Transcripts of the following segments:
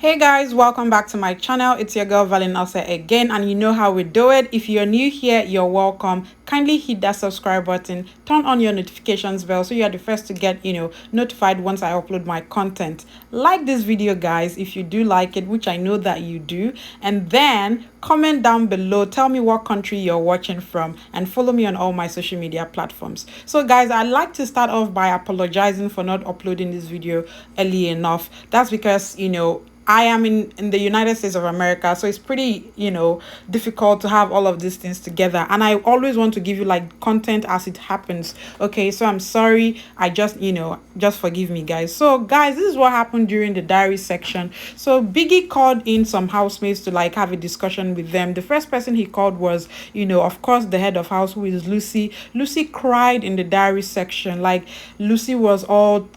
Hey guys, welcome back to my channel. It's your girl Bbnaija again, and you know how we do it. If you're new here, you're welcome. Kindly hit that subscribe button, turn on your notifications bell so you're the first to get notified once I upload my content. Like this video guys if you do like it, which I know that you do, and then comment down below, tell me what country you're watching from, and follow me on all my social media platforms. So guys, I'd like to start off by apologizing for not uploading this video early enough. That's because I am in the United States of America, so it's pretty, difficult to have all of these things together. And I always want to give you like content as it happens. Okay, so I'm sorry. I just forgive me, guys. So, guys, this is what happened during the diary section. So, Biggie called in some housemates to like have a discussion with them. The first person he called was, of course, the head of house, who is Lucy. Lucy cried in the diary section. Like, Lucy was all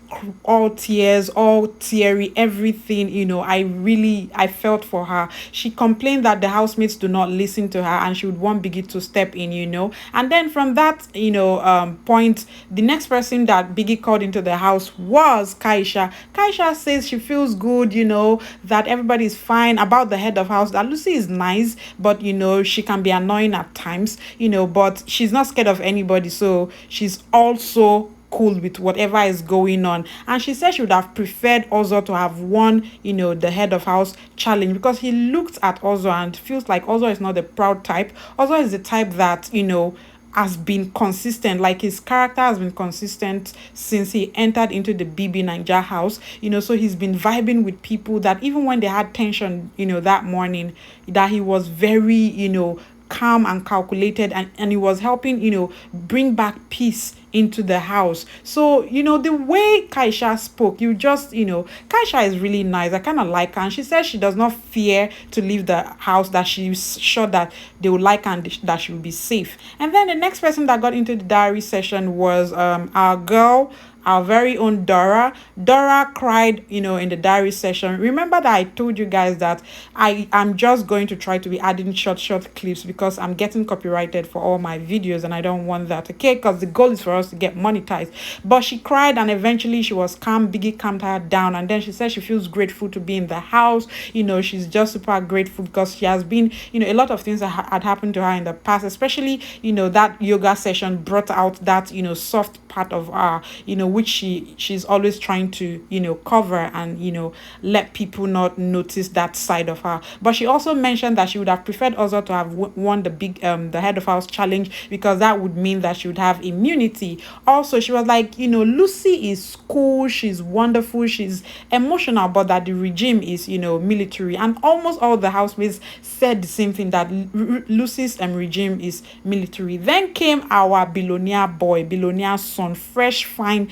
tears, all teary, everything. I felt for her. She complained that the housemates do not listen to her and she would want Biggie to step in. And then from that point, the next person that Biggie called into the house was Kaisha says she feels good, that everybody's fine. About the head of house, that Lucy is nice, but she can be annoying at times, but she's not scared of anybody, so she's also cool with whatever is going on. And she said she would have preferred Ozo to have won, the head of house challenge, because he looked at Ozo and feels like Ozo is not the proud type. Ozo is the type that, has been consistent. Like, his character has been consistent since he entered into the Bbnaija house, so he's been vibing with people, that even when they had tension, that morning, that he was very, calm and calculated, and he was helping, bring back peace into the house. So, the way Kaisha spoke, Kaisha is really nice. I kind of like her. And she says she does not fear to leave the house, that she's sure that they will like her and that she will be safe. And then the next person that got into the diary session was our girl, our very own Dora. Dora cried, in the diary session. Remember that I told you guys that I am just going to try to be adding short clips, because I'm getting copyrighted for all my videos and I don't want that, okay? Because the goal is for us to get monetized. But she cried and eventually she was calm. Biggie calmed her down, and then she said she feels grateful to be in the house. She's just super grateful because she has been, a lot of things that had happened to her in the past, especially, that yoga session brought out that, soft part of her, which she's always trying to cover and let people not notice that side of her. But she also mentioned that she would have preferred Ozo to have won the head of house challenge, because that would mean that she would have immunity. Also, she was like, Lucy is cool, she's wonderful, she's emotional, but that the regime is military. And almost all the housemates said the same thing, that Lucy's regime is military. Then came our billionaire boy, billionaire son, fresh, fine,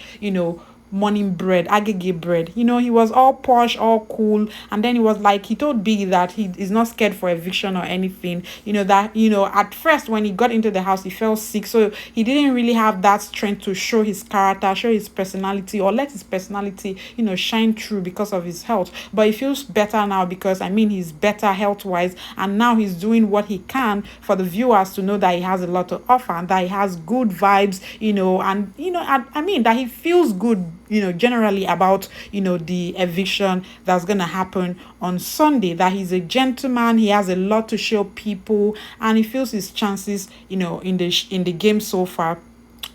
morning bread, agege bread. He was all posh, all cool. And then he was like, he told Biggie that he is not scared for eviction or anything. That, at first when he got into the house, he felt sick. So he didn't really have that strength to show his character, show his personality, or let his personality, shine through because of his health. But he feels better now, because he's better health-wise. And now he's doing what he can for the viewers to know that he has a lot to offer and that he has good vibes, and that he feels good, generally about, the eviction that's going to happen on Sunday, that he's a gentleman, he has a lot to show people, and he feels his chances, in the game so far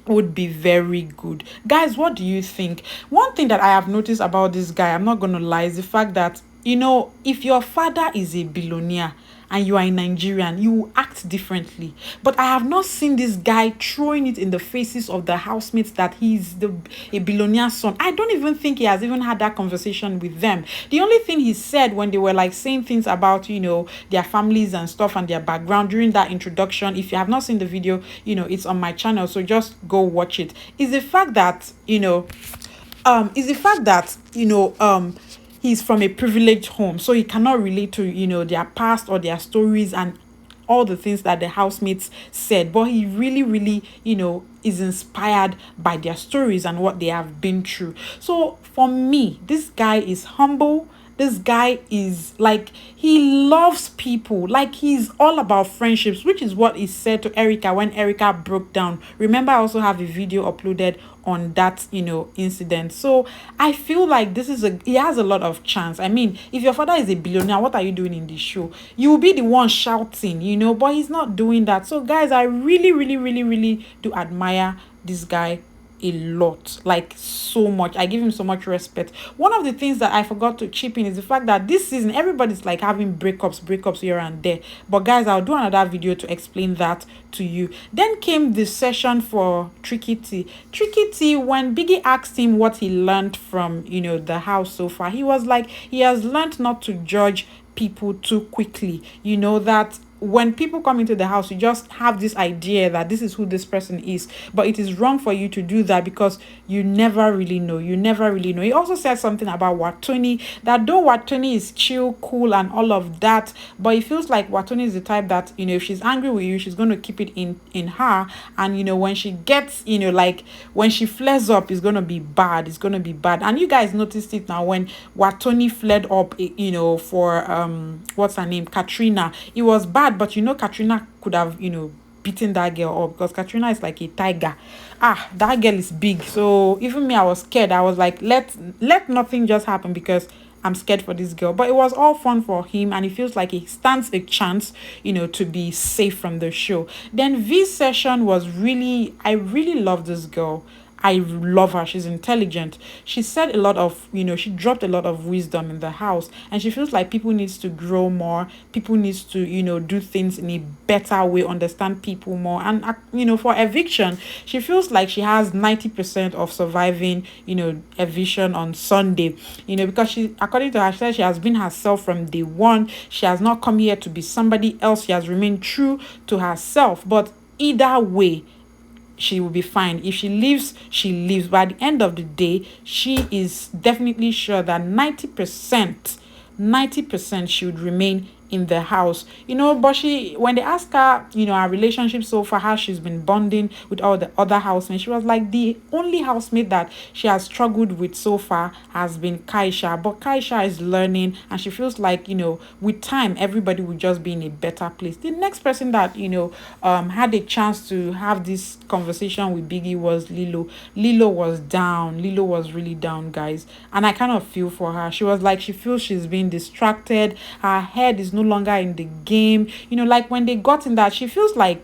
would be very good. Guys, what do you think? One thing that I have noticed about this guy, I'm not going to lie, is the fact that, if your father is a billionaire and you are a Nigerian, you will act differently. But I have not seen this guy throwing it in the faces of the housemates that he's a billionaire son. I don't even think he has even had that conversation with them. The only thing he said when they were like saying things about, their families and stuff and their background during that introduction, if you have not seen the video, it's on my channel, so just go watch it, is the fact that, he's from a privileged home, so he cannot relate to their past or their stories and all the things that the housemates said. But he really is inspired by their stories and what they have been through. So for me, this guy is humble This guy is like, he loves people. Like, he's all about friendships, which is what he said to Erica when Erica broke down. Remember, I also have a video uploaded on that, incident. So I feel like he has a lot of chance. I mean, if your father is a billionaire, what are you doing in this show? You will be the one shouting, but he's not doing that. So guys, I really, really, really, really do admire this guy a lot, like so much. I give him so much respect. One of the things that I forgot to chip in is the fact that this season everybody's like having breakups here and there, but guys, I'll do another video to explain that to you. Then came the session for Tricky T. When Biggie asked him what he learned from the house so far, he was like, he has learned not to judge people too quickly. That when people come into the house, you just have this idea that this is who this person is, but it is wrong for you to do that because you never really know. He also said something about Watoni, that though Watoni is chill, cool and all of that, but it feels like Watoni is the type that if she's angry with you, she's going to keep it in her, and when she gets like when she flares up, it's going to be bad. And you guys noticed it now when Watoni flared up for what's her name, Katrina. It was bad, but Katrina could have beaten that girl up, because Katrina is like a tiger. That girl is big. So even me, I was scared. I was like, let nothing just happen, because I'm scared for this girl. But it was all fun for him, and it feels like he stands a chance to be safe from the show. Then V's session was really, I really love this girl. I love her. She's intelligent. She said a lot of, she dropped a lot of wisdom in the house, and she feels like people needs to grow more. People needs to, do things in a better way, understand people more. And, for eviction, she feels like she has 90% of surviving, eviction on Sunday, because she, according to her, she said she has been herself from day one. She has not come here to be somebody else. She has remained true to herself. But either way, she will be fine. If she leaves, she leaves. But at the end of the day, she is definitely sure that 90% she would remain in the house. But when they asked her, her relationship so far, how she's been bonding with all the other housemates, she was like, the only housemate that she has struggled with so far has been Kaisha. But Kaisha is learning, and she feels like, with time, everybody will just be in a better place. The next person that, had a chance to have this conversation with Biggie was Lilo. Lilo was down. Lilo was really down, guys. And I kind of feel for her. She was like, she feels she's being distracted. Her head is no longer in the game. Like when they got in that, she feels like,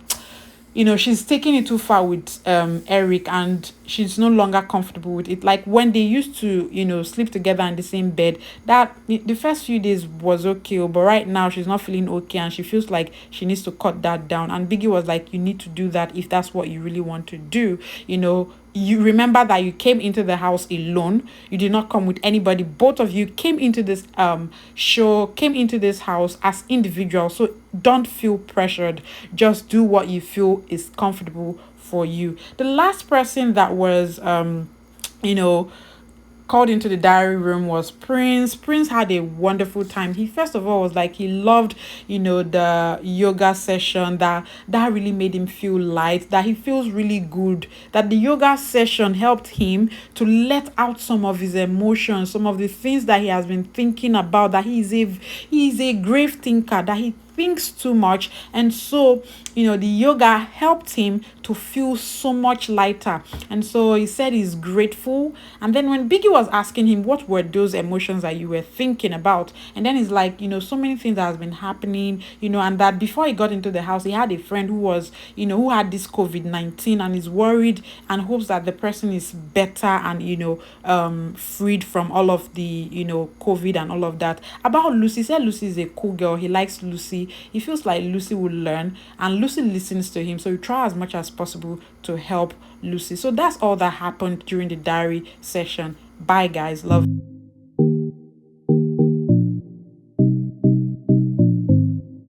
she's taking it too far with Eric, and she's no longer comfortable with it. Like when they used to, sleep together in the same bed, that the first few days was okay, but right now she's not feeling okay, and she feels like she needs to cut that down. And Biggie was like, you need to do that if that's what you really want to do. You remember that you came into the house alone. You did not come with anybody. Both of you came into this came into this house as individuals. So don't feel pressured. Just do what you feel is comfortable for you. The last person that was called into the diary room was Prince. Prince had a wonderful time. He first of all was like, he loved, the yoga session, that really made him feel light, that he feels really good, that the yoga session helped him to let out some of his emotions, some of the things that he has been thinking about, that he's a grave thinker, that he thinks too much. And so the yoga helped him to feel so much lighter. And so he said he's grateful. And then when Biggie was asking him what were those emotions that you were thinking about, and then he's like, so many things that has been happening, and that before he got into the house, he had a friend who was, who had this COVID-19, and is worried and hopes that the person is better and freed from all of the COVID and all of that. About Lucy, he said Lucy is a cool girl. He likes Lucy. He feels like Lucy will learn, and Lucy listens to him, so he try as much as possible to help Lucy. So that's all that happened during the diary session. Bye guys, love.